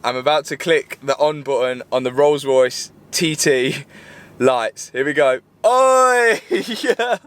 I'm about to click the on button on the Rolls-Royce TT lights. Here we go. Oi! Yeah!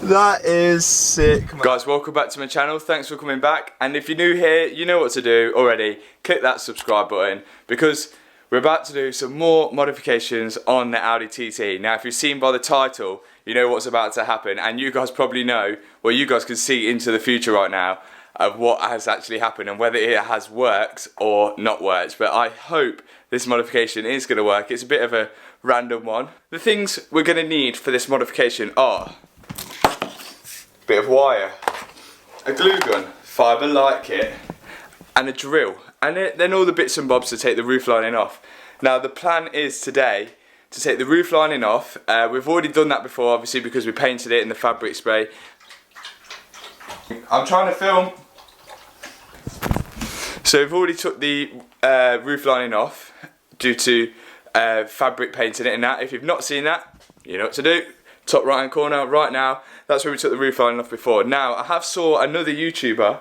That is sick, man. Guys, welcome back to my channel. Thanks for coming back. And if you're new here, you know what to do already. Click that subscribe button because we're about to do some more modifications on the Audi TT. Now, if you've seen by the title, you know what's about to happen. And you guys probably know, well, you guys can see into the future right now of what has actually happened and whether it has worked or not worked. But I hope this modification is going to work. It's a bit of a random one. The things we're going to need for this modification are a bit of wire, a glue gun, fibre light kit, and a drill, and then all the bits and bobs to take the roof lining off. Now the plan is today to take the roof lining off. We've already done that before, obviously, because we painted it in the fabric spray. I'm trying to film. So we've already took the roof lining off due to fabric painting it and that. If you've not seen that, you know what to do. Top right hand corner right now, that's where we took the roof lining off before. Now I have saw another YouTuber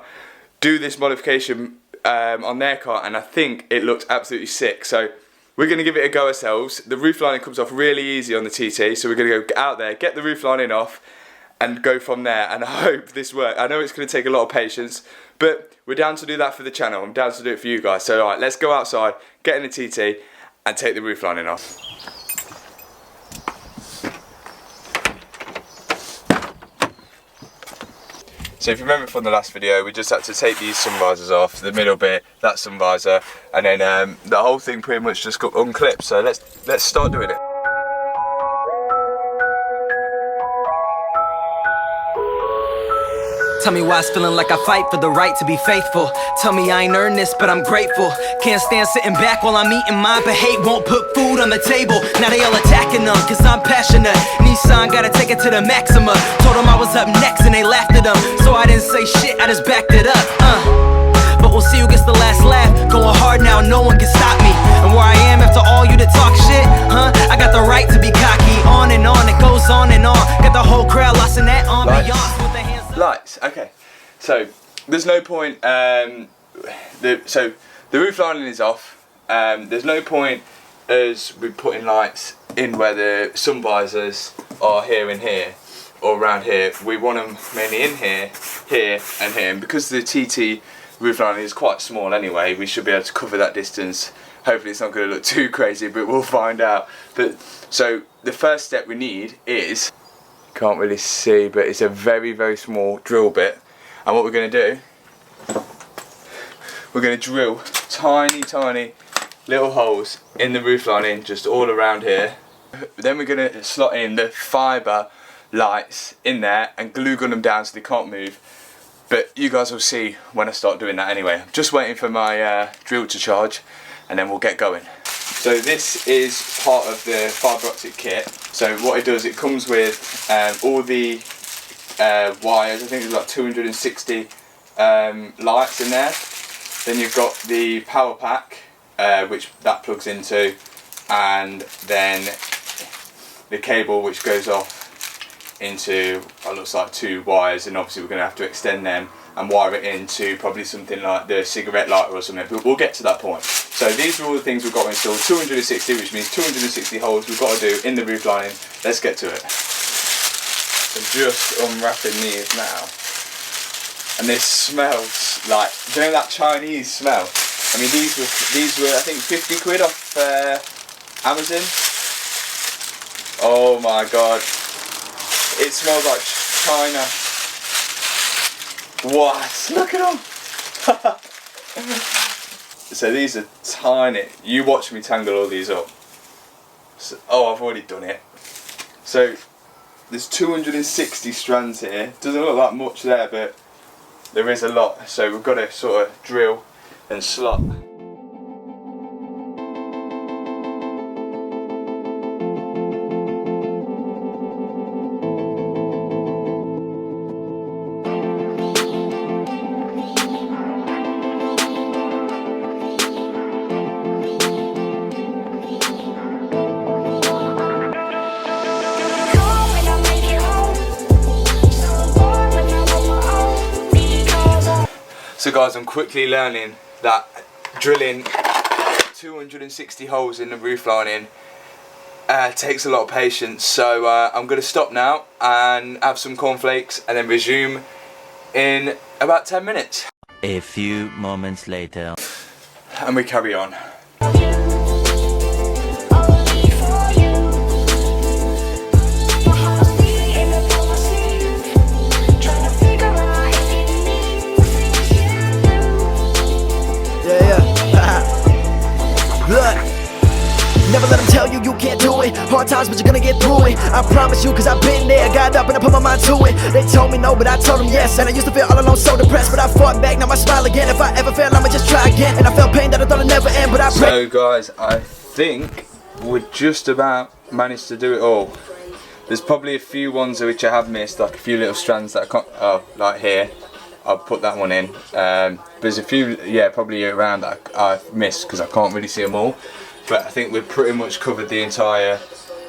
do this modification on their car, and I think it looked absolutely sick. So we're going to give it a go ourselves. The roof lining comes off really easy on the TT, so we're going to go out there, get the roof lining off and go from there, and I hope this works. I know it's going to take a lot of patience, but we're down to do that for the channel. I'm down to do it for you guys. So alright, let's go outside, get in the TT and take the roof lining off. So if you remember from the last video, we just had to take these sun visors off, the middle bit, that sun visor, and then the whole thing pretty much just got unclipped. So let's start doing it. Tell me why it's feeling like I fight for the right to be faithful. Tell me I ain't earned this, but I'm grateful. Can't stand sitting back while I'm eating mine, but hate won't put food on the table. Now they all attacking them, cause I'm passionate. Nissan gotta take it to the maxima. Told them I was up next and they laughed at them. So I didn't say shit, I just backed it up, But we'll see who gets the last laugh. Going hard now, no one can stop me. And where I am after all you to talk shit, I got the right to be cocky. On and on, it goes on and on. Got the whole crowd lost in that ambiance with the hands. Lights, okay. So there's no point. So the roof lining is off. There's no point as we putting lights in where the sun visors are here and here, or around here. We want them mainly in here, here, and here. And because the TT roof lining is quite small anyway, we should be able to cover that distance. Hopefully it's not going to look too crazy, but we'll find out. But so the first step we need is, can't really see, but it's a very, very small drill bit. And what we're going to do, we're going to drill tiny, tiny little holes in the roof lining, just all around here. Then we're going to slot in the fibre lights in there and glue gun them down so they can't move. But you guys will see when I start doing that anyway. I'm just waiting for my drill to charge and then we'll get going. So this is part of the fibre optic kit. So what it does, it comes with all the wires. I think there's like 260 lights in there. Then you've got the power pack, which that plugs into, and then the cable which goes off into what looks like 2 wires, and obviously we're going to have to extend them and wire it into probably something like the cigarette lighter or something, but we'll get to that point. So these are all the things we've got to install. 260, which means 260 holes we've got to do in the roof lining. Let's get to it. I'm just unwrapping these now. And this smells like, do you know that Chinese smell? I mean, these were I think 50 quid off Amazon. Oh my god. It smells like China. What? Look at them! So these are tiny. You watch me tangle all these up. So, oh, I've already done it. So there's 260 strands here. Doesn't look like much there, but there is a lot. So we've got to sort of drill and slot. So guys, I'm quickly learning that drilling 260 holes in the roof lining takes a lot of patience. So I'm going to stop now and have some cornflakes and then resume in about 10 minutes. A few moments later. And we carry on. Look, never let them tell you you can't do it. Hard times, but you're gonna get through it. I promise you, cause I've been there. Got up and I put my mind to it. They told me no, but I told them yes. And I used to feel all alone, so depressed, but I fought back, now I smile again. If I ever fail, I'ma just try again. And I felt pain that I thought I'd never end, but I pray. So guys, I think we just about managed to do it all. There's probably a few ones which I have missed, like a few little strands that I can't, like here. I'll put that one in. There's a few, yeah, probably around that I've missed because I can't really see them all. But I think we've pretty much covered the entire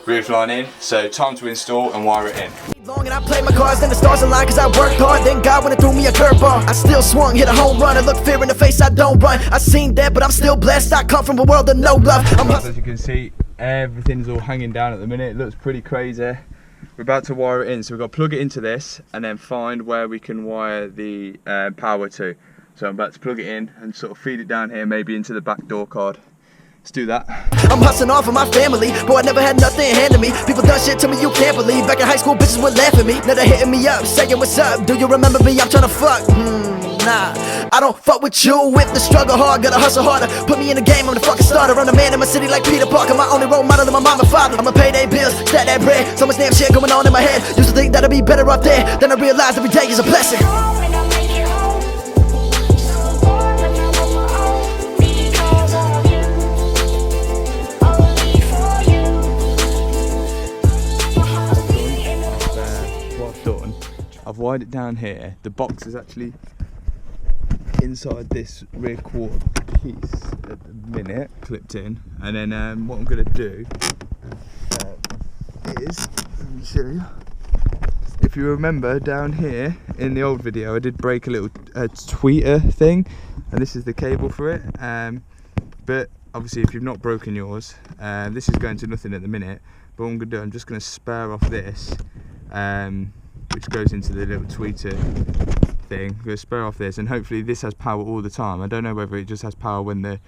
roof lining. So time to install and wire it in. Long and I played my cards, then the stars aligned cause I worked hard. Then God went and threw me a curveball. I still swung, hit a home run, and look fear in the face, I don't run. I seen that, but I'm still blessed. I come from a world of no love. As you can see, everything's all hanging down at the minute. It looks pretty crazy. We're about to wire it in, so we've got to plug it into this and then find where we can wire the power to. So I'm about to plug it in and sort of feed it down here, maybe into the back door card. Let's do that. I'm hustling off of my family, boy, I never had nothing handed me. People done shit to me you can't believe. Back in high school, bitches would laugh at me. Now they hitting me up, saying what's up. Do you remember me? I'm tryna fuck. Nah, I don't fuck with you. If the struggle hard, gotta hustle harder. Put me in the game, I'm the fucking starter. I'm the man in my city like Peter Parker. My only role model is my mama and father. I'ma pay their bills, stack that bread. So much damn shit going on in my head. Used to think that I'd be better off there. Then I realized every day is a blessing. I've wired it down here. The box is actually inside this rear quarter piece at the minute, clipped in. And then what I'm going to do is, let me show you. If you remember down here in the old video, I did break a little tweeter thing, and this is the cable for it. But obviously, if you've not broken yours, this is going to nothing at the minute. But what I'm going to do, I'm just going to spare off this. Which goes into the little tweeter thing. I'm going to spare off this, and hopefully this has power all the time. I don't know whether it just has power when the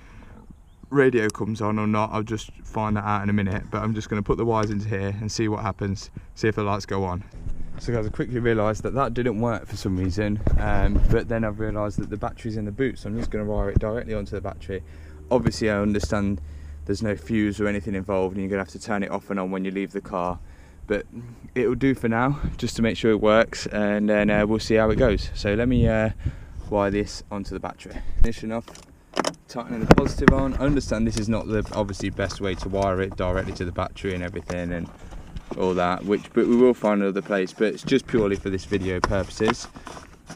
radio comes on or not. I'll just find that out in a minute, but I'm just going to put the wires into here and see what happens, see if the lights go on. So guys, I quickly realised that that didn't work for some reason, but then I've realised that the battery's in the boot, so I'm just going to wire it directly onto the battery. Obviously I understand there's no fuse or anything involved, and you're going to have to turn it off and on when you leave the car. But it'll do for now, just to make sure it works, and then we'll see how it goes. So let me wire this onto the battery. Ignition off, tightening the positive on. I understand this is not the obviously best way to wire it directly to the battery and everything and all that, but we will find another place, but it's just purely for this video purposes.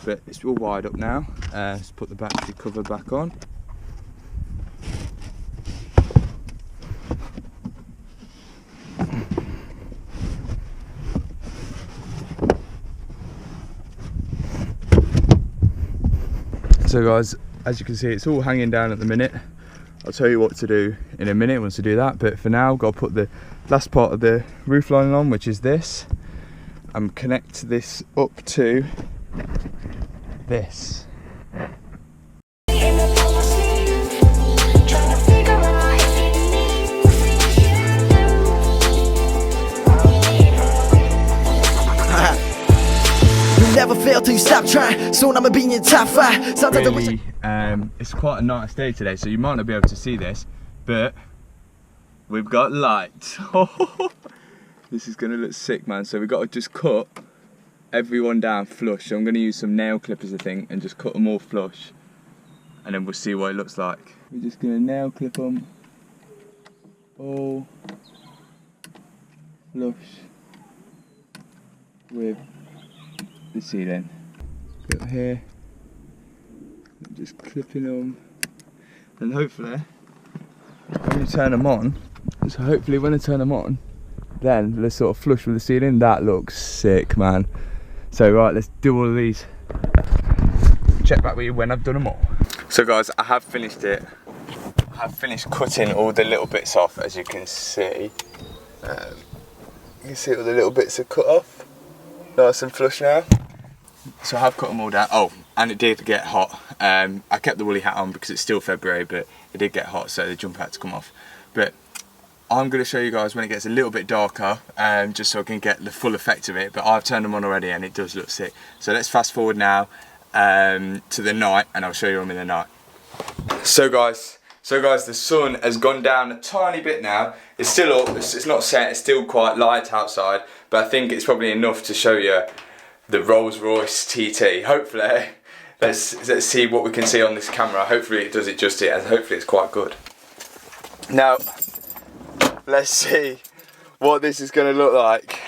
But it's all wired up now. Let's put the battery cover back on. So guys, as you can see, it's all hanging down at the minute. I'll tell you what to do in a minute once I do that, but for now I've got to put the last part of the roof lining on, which is this, and connect this up to this. Never fail till you stop trying. Soon I'ma be in your top 5. Sometimes really, it's quite a nice day today, so you might not be able to see this, but we've got lights. This is gonna look sick, man. So we've got to just cut everyone down flush. So I'm gonna use some nail clippers, I think, and just cut them all flush, and then we'll see what it looks like. We're just gonna nail clip them all flush with the ceiling. Got here, just clipping them, and hopefully when you turn them on, then they're sort of flush with the ceiling. That looks sick, man. So right, let's do all of these. check back with you when I've done them all. So guys, I have finished it. I have finished cutting all the little bits off, as you can see. You can see all the little bits are cut off. Nice and flush now. So I have cut them all down. Oh, and it did get hot. I kept the woolly hat on because it's still February, but it did get hot, so the jumper had to come off. But I'm going to show you guys when it gets a little bit darker, just so I can get the full effect of it. But I've turned them on already and it does look sick. So let's fast forward now to the night, and I'll show you them in the night. So guys, the sun has gone down a tiny bit now. It's still up, it's not set, it's still quite light outside, but I think it's probably enough to show you the Rolls-Royce TT. Hopefully, let's see what we can see on this camera. Hopefully it does it justice, and hopefully it's quite good. Now, let's see what this is going to look like.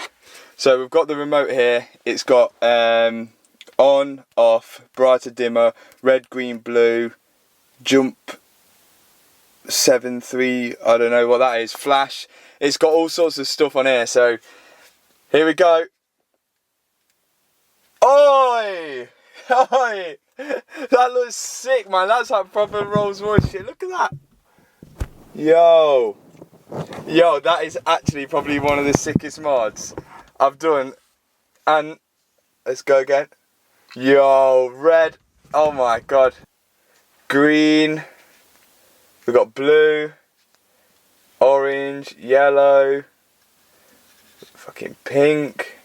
So we've got the remote here. It's got on, off, brighter, dimmer, red, green, blue, jump 7.3, I don't know what that is, flash. It's got all sorts of stuff on here, so here we go. Oi! Oi! That looks sick, man. That's like proper Rolls Royce shit. Look at that. Yo, that is actually probably one of the sickest mods I've done. And let's go again. Yo, red. Oh my god. Green. We've got blue, orange, yellow, fucking pink.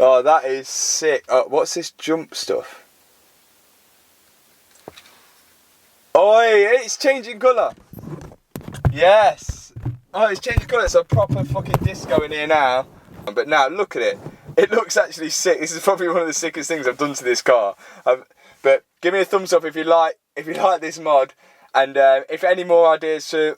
Oh, that is sick. What's this jump stuff? Oh, it's changing colour. Yes. Oh, it's changing colour. It's a proper fucking disco in here now. But now, look at it. It looks actually sick. This is probably one of the sickest things I've done to this car. But give me a thumbs up if you like this mod. And if any more ideas to,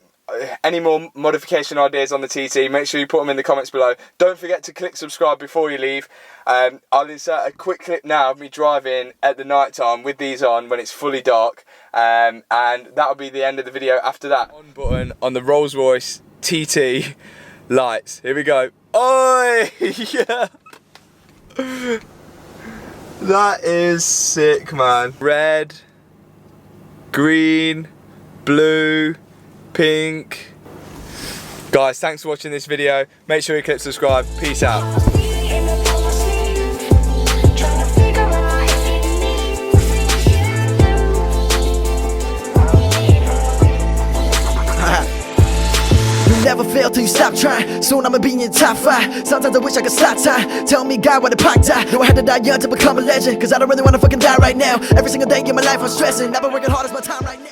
any more modification ideas on the TT, make sure you put them in the comments below. Don't forget to click subscribe before you leave. I'll insert a quick clip now of me driving at the night time with these on when it's fully dark. And that'll be the end of the video after that. On button on the Rolls-Royce TT lights. Here we go. Oi! Yeah! That is sick, man. Red, green, blue, pink. Guys, thanks for watching this video. Make sure you click subscribe. Peace out. Never fail till you stop trying. Soon I'ma be in your top 5. Sometimes I wish I could stop time. Tell me God where the pack die. Know I had to die young to become a legend, cause I don't really wanna fucking die right now. Every single day in my life I'm stressing. I've been working hard as my time right now.